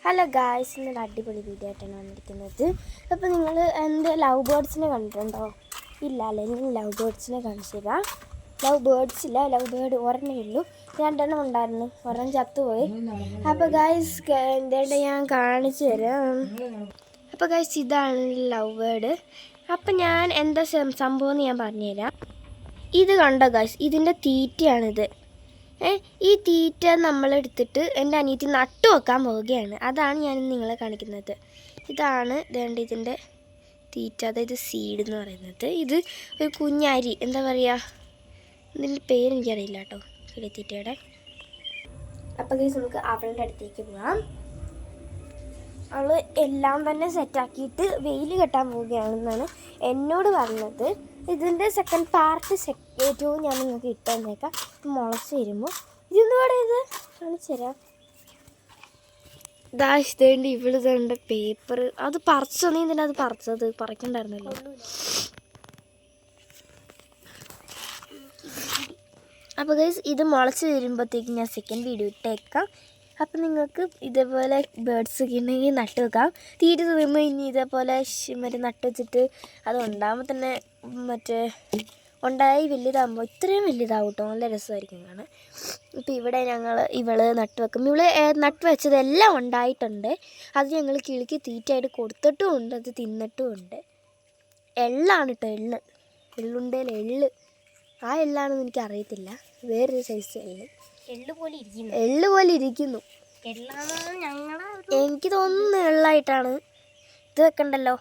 Hello guys, ഇന്നൊരു അടിപൊളി video ആയിട്ടാണ് വന്നിരിക്കുന്നത്. അപ്പോൾ നിങ്ങൾ എൻ്റെ ലവ് ബേർഡ്സിനെ കണ്ടിട്ടുണ്ടോ? ഇല്ല അല്ലേ? ഞാൻ ലവ് ബേർഡ്സിനെ കാണിച്ചു തരാം. ലവ് ബേർഡ്സ് ഇല്ല, ലവ് ബേർഡ് ഒരെണ്ണേ ഉള്ളൂ. രണ്ടെണ്ണം ഉണ്ടായിരുന്നു, ഒരെണ്ണം ചത്തുപോയി. അപ്പോൾ ഗായ്സ് എന്താണ്ട് ഞാൻ കാണിച്ചു തരാം. അപ്പോൾ ഗായ്സ് ഇതാണ് ലവ് ബേർഡ്. അപ്പം ഞാൻ എന്താ സംഭവം എന്ന് ഞാൻ പറഞ്ഞുതരാം. ഇത് കണ്ടോ ഗായ്സ്, ഇതിൻ്റെ തീറ്റയാണിത്. ഈ തീറ്റ നമ്മളെടുത്തിട്ട് എൻ്റെ അനിയത്തി നട്ടു വെക്കാൻ പോവുകയാണ്. അതാണ് ഞാൻ നിങ്ങളെ കാണിക്കുന്നത്. ഇതാണ് ഇതിൻ്റെ തീറ്റ, അതായത് സീഡ് എന്ന് പറയുന്നത്. ഇത് ഒരു കുഞ്ഞരി, എന്താ പറയുക, ഇതിൻ്റെ പേരെനിക്കറിയില്ല കേട്ടോ, കിളിത്തീറ്റയുടെ. അപ്പോൾ ഗൈസ് നമുക്ക് അവളുടെ അടുത്തേക്ക് പോകാം. അവൾ എല്ലാം തന്നെ സെറ്റാക്കിയിട്ട് വെയിൽ കെട്ടാൻ പോവുകയാണെന്നാണ് എന്നോട് പറഞ്ഞത്. ഇതിൻ്റെ സെക്കൻഡ് പാർട്ട് ഏറ്റവും ഞാൻ നിങ്ങൾക്ക് ഇട്ട് തന്നേക്കാം. മുളച്ച് വരുമ്പോൾ ഇതൊന്നും കൂടെ ഇത് കാണിച്ചു തരാം. ഇതേണ്ട ഇവിടെ ഇതേണ്ട പേപ്പർ അത് പറിച്ചോ? നീ ഇതിൻ്റെ അത് പറിച്ചത് പറിക്കണ്ടായിരുന്നല്ലോ. അപ്പോൾ ഗൈസ് ഇത് മുളച്ച് വരുമ്പോഴത്തേക്ക് ഞാൻ സെക്കൻഡ് വീഡിയോ ഇട്ടേക്കാം. അപ്പം നിങ്ങൾക്ക് ഇതേപോലെ ബേർഡ്സ് ഒക്കെ ഉണ്ടെങ്കിൽ നട്ട് വെക്കാം. തീരെ തീർന്ന് ഇനി ഇതേപോലെ നട്ട് വെച്ചിട്ട് അത് ഉണ്ടാകുമ്പോൾ തന്നെ ഉണ്ടായി വലുതാകുമ്പോൾ ഇത്രയും വലുതാവും കേട്ടോ, നല്ല രസമായിരിക്കും കാണാൻ. ഇപ്പോൾ ഇവിടെ ഇവള് നട്ട് വെക്കും. നട്ട് വെച്ചതെല്ലാം ഉണ്ടായിട്ടുണ്ട്. അത് ഞങ്ങൾ കിളിക്ക് തീറ്റയായിട്ട് കൊടുത്തിട്ടുമുണ്ട്, അത് തിന്നിട്ടുമുണ്ട്. എള്ളാണ് കേട്ടോ, എള്ളുണ്ടേൽ ആ എള്ളാണെന്ന് എനിക്കറിയത്തില്ല, വേറൊരു സൈസ് എള്ള് പോലെ ഇരിക്കുന്നു. എനിക്ക് തോന്നുന്നു എള്ളായിട്ടാണ്. ഇത് വെക്കണ്ടല്ലോ.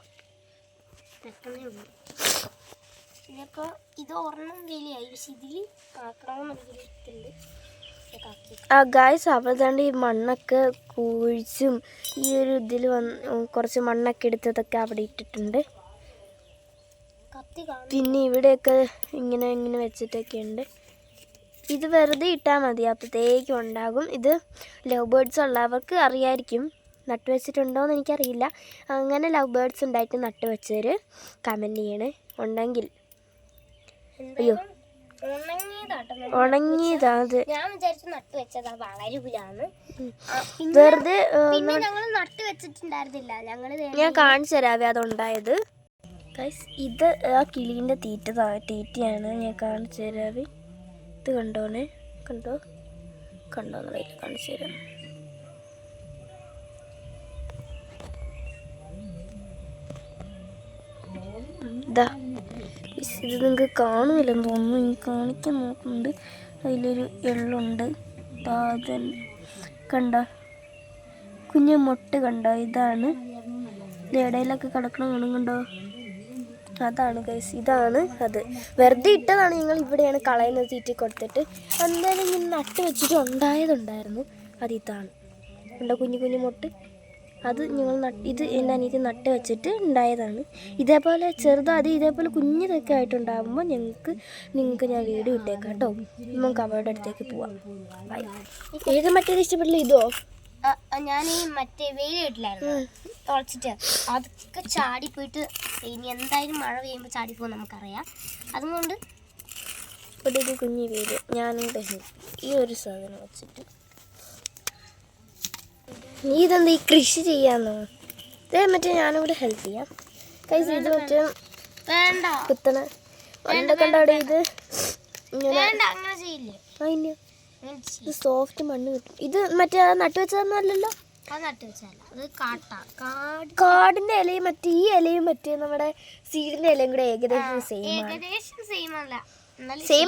ഗായ്സ് അവൾതാണ്ട് ഈ മണ്ണൊക്കെ കുഴിച്ചും ഈ ഒരു ഇതിൽ കുറച്ച് മണ്ണൊക്കെ എടുത്തതൊക്കെ അവിടെ ഇട്ടിട്ടുണ്ട്. പിന്നെ ഇവിടെയൊക്കെ ഇങ്ങനെ വെച്ചിട്ടൊക്കെ ഉണ്ട്. ഇത് വെറുതെ ഇട്ടാൽ മതി, അപ്പോഴത്തേക്കും ഉണ്ടാകും. ഇത് ലവ് ബേർഡ്സ് ഉള്ളവർക്ക് അറിയായിരിക്കും. നട്ട് വെച്ചിട്ടുണ്ടോയെന്ന് എനിക്കറിയില്ല. അങ്ങനെ ലവ് ബേർഡ്സ് ഉണ്ടായിട്ട് നട്ട് വെച്ചവർ കമൻറ്റ് ചെയ്യണേ ഉണ്ടെങ്കിൽ. അയ്യോ ഉണങ്ങിയതാ അത്. വെറുതെ ഞാൻ കാണിച്ചു തരാവേ അതുണ്ടായത്. ഇത് ആ കിളീൻ്റെ തീറ്റയാണ്, ഞാൻ കാണിച്ചു തരാവേ. ഇത് കണ്ടോന്നറിയില്ല, കാണിച്ചു തരാം. ഇത് നിങ്ങൾക്ക് കാണുമില്ലെന്ന് തോന്നുന്നു, എനിക്ക് കാണിക്കാൻ നോക്കുന്നുണ്ട്. അതിലൊരു എള്ളുണ്ട്. കണ്ടോ കുഞ്ഞു മൊട്ട് കണ്ടോ? ഇതാണ് ഇടയിലൊക്കെ കിടക്കണ കണ്ടോ? അതാണ് ഗൈസ്, ഇതാണ് അത്. വെറുതെ ഇട്ടതാണ്, ഞങ്ങൾ ഇവിടെയാണ് കളയുന്നത് തീറ്റി കൊടുത്തിട്ട്. എന്തായാലും ഇങ്ങനെ നട്ട് വെച്ചിട്ട് ഉണ്ടായതുണ്ടായിരുന്നു. അതിതാണ് കണ്ടോ, കുഞ്ഞു മൊട്ട്. അത് ഇത് എൻ്റെ അനിയത്തി നട്ട് വെച്ചിട്ട് ഉണ്ടായതാണ്. ഇതേപോലെ ഇതേപോലെ കുഞ്ഞിതൊക്കെ ആയിട്ടുണ്ടാകുമ്പോൾ നിങ്ങൾക്ക് ഞാൻ വീഡിയോ ഇട്ടേക്കാം കേട്ടോ. നമുക്ക് അവരുടെ അടുത്തേക്ക് പോവാം. ഏത് മറ്റേത് ഇഷ്ടപ്പെട്ടില്ല? ഇതോ? ഞാൻ ഈ മറ്റേ വെയിൽ ഇട്ടില്ലായിരുന്നു, തുളച്ചിട്ട് അതൊക്കെ ചാടിപ്പോയിട്ട് ഇനി എന്തായാലും മഴ പെയ്യുമ്പോൾ ചാടിപ്പോകും നമുക്കറിയാം. അതുകൊണ്ട് ഒരു കുഞ്ഞി വെയിൽ ഞാനിവിടെ ഈ ഒരു സാധനം വെച്ചിട്ട്. നീ ഇതെന്താ ഈ കൃഷി ചെയ്യാന്നോ? ഇതേ ഞാനിവിടെ ഹെൽപ്പ് ചെയ്യാം. കൈസ് ഇത് വേണ്ട കുത്തണ കണ്ട അവിടെ ഇത് അങ്ങനെ ചെയ്യില്ലേ? അതിന് ഇത് സോഫ്റ്റ് മണ്ണ് കിട്ടും. ഇത് നട്ട് വെച്ചതൊന്നും അല്ലല്ലോ, കാടിന്റെ ഇലയും ഈ ഇലയും നമ്മുടെ സീഡിന്റെ ഇലയും കൂടെ ഏകദേശം സെയിം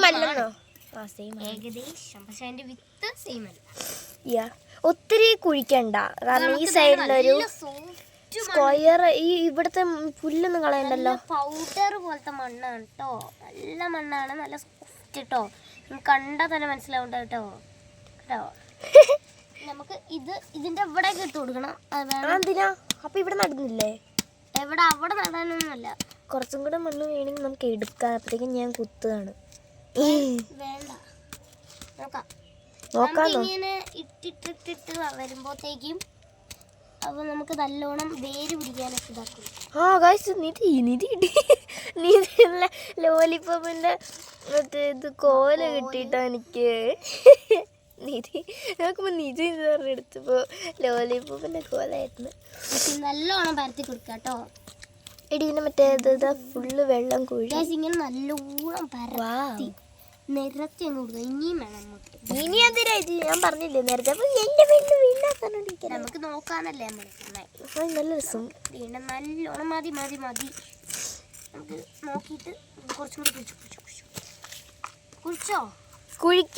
അല്ലല്ലോ. ഏകദേശം, പക്ഷെ അതിന്റെ വിത്ത് സെയിം അല്ല. ഒത്തിരി കുഴിക്കണ്ട, കാരണം ഈ സൈഡിലൊരു സ്ക്വയർ, ഈ ഇവിടുത്തെ പുല്ലൊന്നും കളയണ്ടല്ലോ. പൗഡർ പോലത്തെ മണ്ണാണ് കേട്ടോ, നല്ല മണ്ണാണ്, നല്ല സോഫ്റ്റ് കേട്ടോ. കണ്ടാൽ തന്നെ മനസ്സിലാവണ്ട കേട്ടോ. നമുക്ക് ഇതിന്റെ ഇവിടെ ഇട്ട് കൊടുക്കണം. എന്തിനാ? അപ്പൊ ഇവിടെ നടുന്നില്ലേ? അവിടെ നടാനൊന്നുമല്ല, കുറച്ചും കൂടെ മണ്ണ് വേണമെങ്കിൽ നമുക്ക് എടുക്കാം. അപ്പോഴത്തേക്കും ഞാൻ കുത്തുകയാണ്. വേണ്ട, നോക്കാം. ഇങ്ങനെ ഇട്ടിട്ട് വരുമ്പോഴത്തേക്കും അപ്പൊ നമുക്ക് നല്ലോണം വേര് പിടിക്കാനൊക്കെ ഇതാക്കും. ലോലിപ്പോപ്പിന്റെ ഇത് കോല കിട്ടിട്ടോ എനിക്ക്. നിധി നോക്കുമ്പോൾ നിധി എന്ന് പറഞ്ഞെടുത്തപ്പോൾ ലോലിപോപ്പിൻ്റെ കോലായിരുന്നു. നല്ലോണം പരത്തി കൊടുക്കുക കേട്ടോ. എടി പിന്നെ മറ്റേ ഫുള്ള് വെള്ളം കുഴി ഇങ്ങനെ നല്ലോണം പരത്തി നിരത്തി അങ്ങ് കൊടുക്കുക. ഇനിയും വേണം നമുക്ക്. ഇനി എന്തിനാ ഇത് ഞാൻ പറഞ്ഞില്ലേ നേരത്തെ. അപ്പോൾ എൻ്റെ വീട്ടിൽ വീണ്ടാക്കാനോണ്ടിരിക്കാൻ നമുക്ക് നോക്കാനല്ലേ നമ്മൾ നല്ല രസം. വീണ്ടും നല്ലോണം മതി മതി മതി. നമുക്ക് നോക്കിയിട്ട് കുറച്ചും കൂടി കുഴിച്ചോ കുഴിക്കണം.